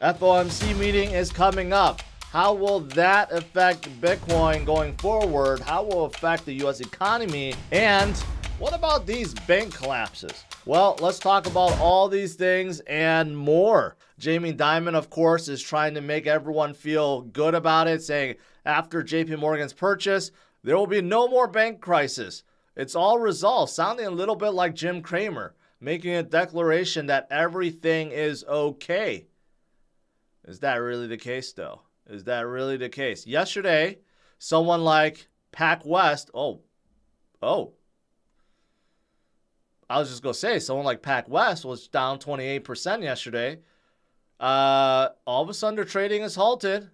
FOMC meeting is coming up. How will that affect Bitcoin going forward? How will it affect the US economy? And what about these bank collapses? Well, let's talk about all these things and more. Jamie Dimon, of course, is trying to make everyone feel good about it, saying after JP Morgan's purchase, there will be no more bank crisis. It's all resolved, sounding a little bit like Jim Cramer, making a declaration that everything is okay. Is that really the case, though? Is that really the case? Yesterday, someone like PacWest, I was just going to say, someone like PacWest was down 28% yesterday. All of a sudden, their trading is halted.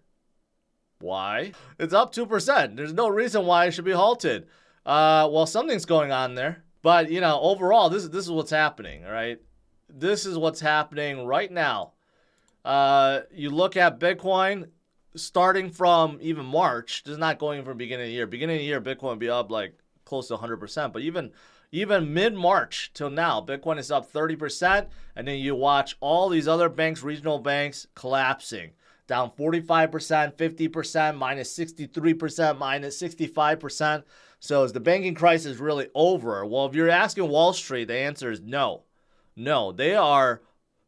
Why? It's up 2%. There's no reason why it should be halted. Well, something's going on there. But, overall, this is what's happening, all right? This is what's happening right now. You look at Bitcoin starting from even March. This is not going from beginning of the year. Beginning of the year, Bitcoin would be up like close to 100%. But even mid-March till now, Bitcoin is up 30%. And then you watch all these other banks, regional banks, collapsing. Down 45%, 50%, minus 63%, minus 65%. So is the banking crisis really over? Well, if you're asking Wall Street, the answer is no. No, they are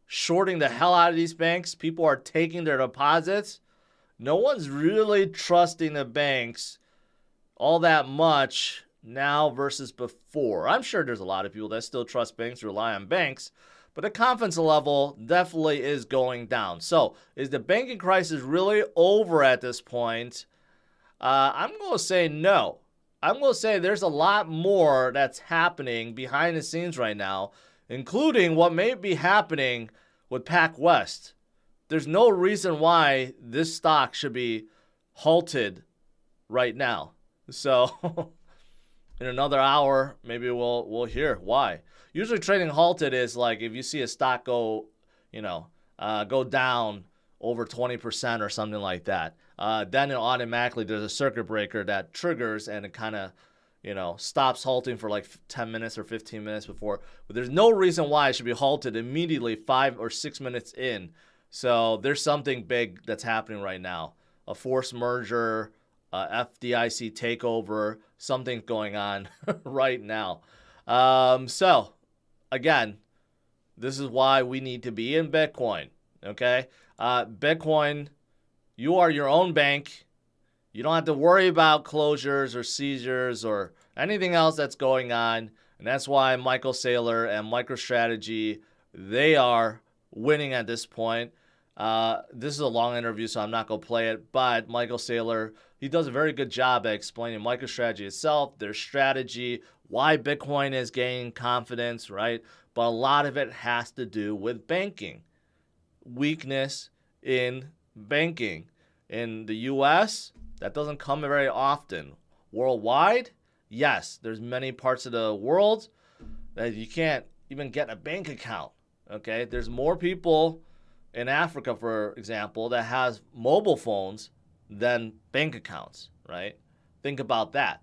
shorting the hell out of these banks. People are taking their deposits. No one's really trusting the banks all that much now versus before. I'm sure there's a lot of people that still trust banks, rely on banks, but the confidence level definitely is going down. So is the banking crisis really over at this point? I'm going to say no. I'm going to say there's a lot more that's happening behind the scenes right now, including what may be happening with PacWest. There's no reason why this stock should be halted right now. So in another hour, maybe we'll hear why. Usually trading halted is like if you see a stock go down over 20% or something like that. Then it automatically, there's a circuit breaker that triggers and it kind of stops halting for like 10 minutes or 15 minutes before. But there's no reason why it should be halted immediately 5 or 6 minutes in. So there's something big that's happening right now. A forced merger, FDIC takeover, something's going on right now. So again, this is why we need to be in Bitcoin, okay? Bitcoin, you are your own bank. You don't have to worry about closures or seizures or anything else that's going on. And that's why Michael Saylor and MicroStrategy, they are winning at this point. This is a long interview, so I'm not going to play it. But Michael Saylor, he does a very good job at explaining MicroStrategy itself, their strategy, why Bitcoin is gaining confidence, right? But a lot of it has to do with banking. Weakness in banking. In the U.S., that doesn't come very often. Worldwide, yes, there's many parts of the world that you can't even get a bank account, okay? There's more people in Africa, for example, that has mobile phones than bank accounts, right? Think about that.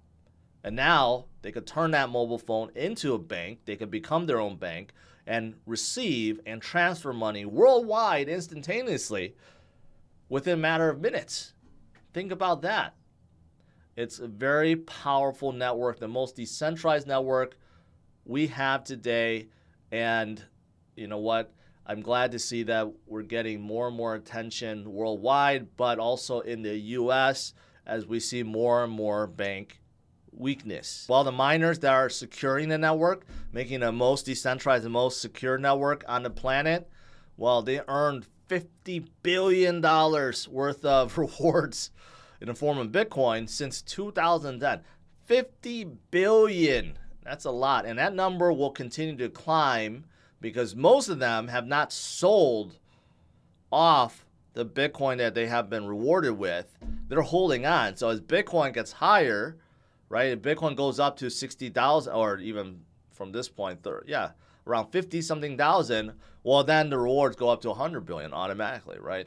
And now they could turn that mobile phone into a bank. They could become their own bank and receive and transfer money worldwide instantaneously within a matter of minutes. Think about that. It's a very powerful network, the most decentralized network we have today. And you know what? I'm glad to see that we're getting more and more attention worldwide, but also in the U.S. as we see more and more bank weakness. While the miners that are securing the network, making the most decentralized and most secure network on the planet, well, they earned $50 billion worth of rewards in the form of Bitcoin since 2010. $50 billion. That's a lot. And that number will continue to climb because most of them have not sold off the Bitcoin that they have been rewarded with. They're holding on. So as Bitcoin gets higher, right, if Bitcoin goes up to 60,000 or even from this point, around 50-something thousand, well, then the rewards go up to 100 billion automatically, right?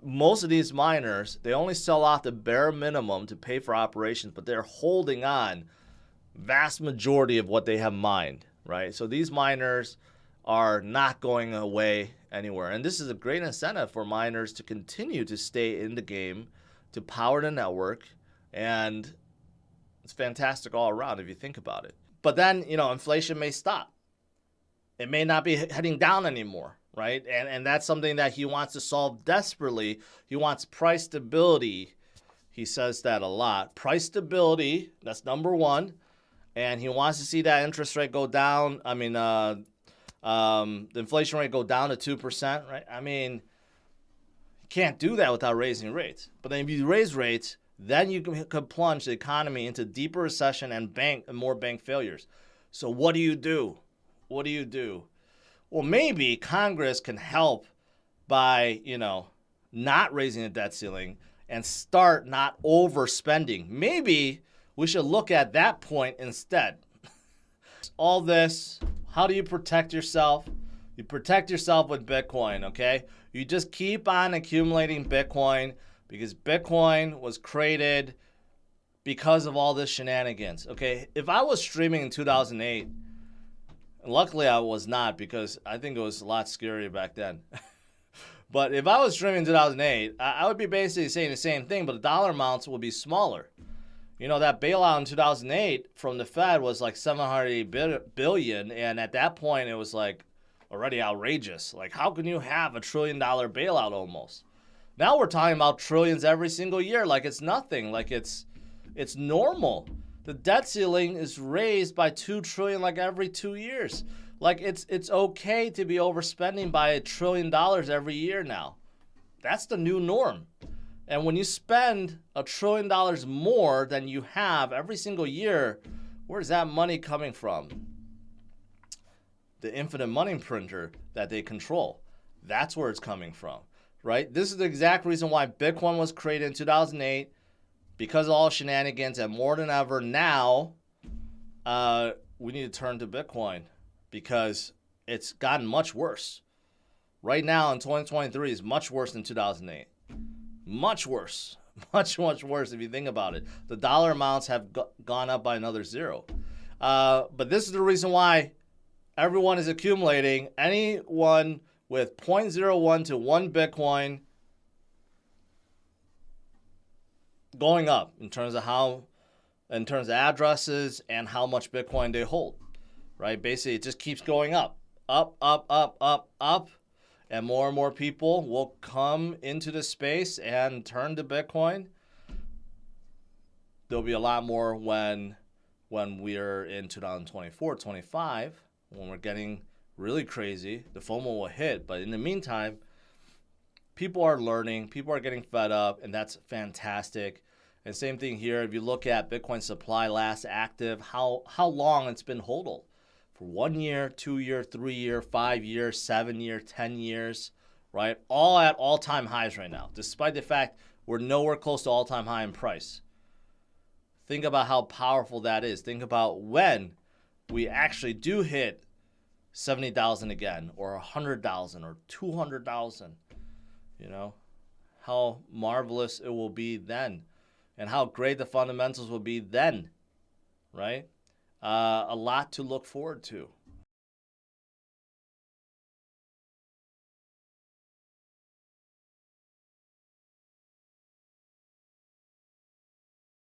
Most of these miners, they only sell off the bare minimum to pay for operations, but they're holding on vast majority of what they have mined, right? So these miners are not going away anywhere. And this is a great incentive for miners to continue to stay in the game, to power the network, and it's fantastic all around if you think about it. But then, inflation may stop. It may not be heading down anymore, right? And that's something that he wants to solve desperately. He wants price stability. He says that a lot. Price stability, that's number one. And he wants to see that interest rate go down. The inflation rate go down to 2%, right? You can't do that without raising rates. But then if you raise rates, then you could plunge the economy into deeper recession and more bank failures. So what do you do? What do you do? Well, maybe Congress can help by, not raising the debt ceiling and start not overspending. Maybe we should look at that point instead. All this, how do you protect yourself? You protect yourself with Bitcoin, okay? You just keep on accumulating Bitcoin because Bitcoin was created because of all this shenanigans, okay? If I was streaming in 2008, luckily I was not because I think it was a lot scarier back then. But if I was streaming in 2008, I would be basically saying the same thing, but the dollar amounts would be smaller. That bailout in 2008 from the Fed was like $780 billion, and at that point it was like already outrageous. Like, how can you have $1 trillion bailout almost? Now we're talking about trillions every single year, like it's nothing, like it's normal. The debt ceiling is raised by $2 trillion like every 2 years. Like it's okay to be overspending by $1 trillion every year now. That's the new norm. And when you spend $1 trillion more than you have every single year, where's that money coming from? The infinite money printer that they control. That's where it's coming from, right? This is the exact reason why Bitcoin was created in 2008, because of all shenanigans, and more than ever now, we need to turn to Bitcoin because it's gotten much worse. Right now in 2023 is much worse than 2008. Much worse. Much worse if you think about it. The dollar amounts have gone up by another zero. But this is the reason why everyone is accumulating. Anyone with 0.01 to 1 Bitcoin going up in terms of addresses and how much Bitcoin they hold, right? Basically, it just keeps going up, and more people will come into the space and turn to Bitcoin. There'll be a lot more when we're in 2024, 25, when we're getting really crazy. The FOMO will hit, but in the meantime, people are learning, people are getting fed up, and that's fantastic. And same thing here, if you look at Bitcoin supply last active, how long it's been hodl. For 1 year, 2 year, 3 year, 5 years, 7 year, 10 years, right? All at all-time highs right now, despite the fact we're nowhere close to all-time high in price. Think about how powerful that is. Think about when we actually do hit 70,000 again, or 100,000, or 200,000. How marvelous it will be then, and how great the fundamentals will be then, right? A lot to look forward to.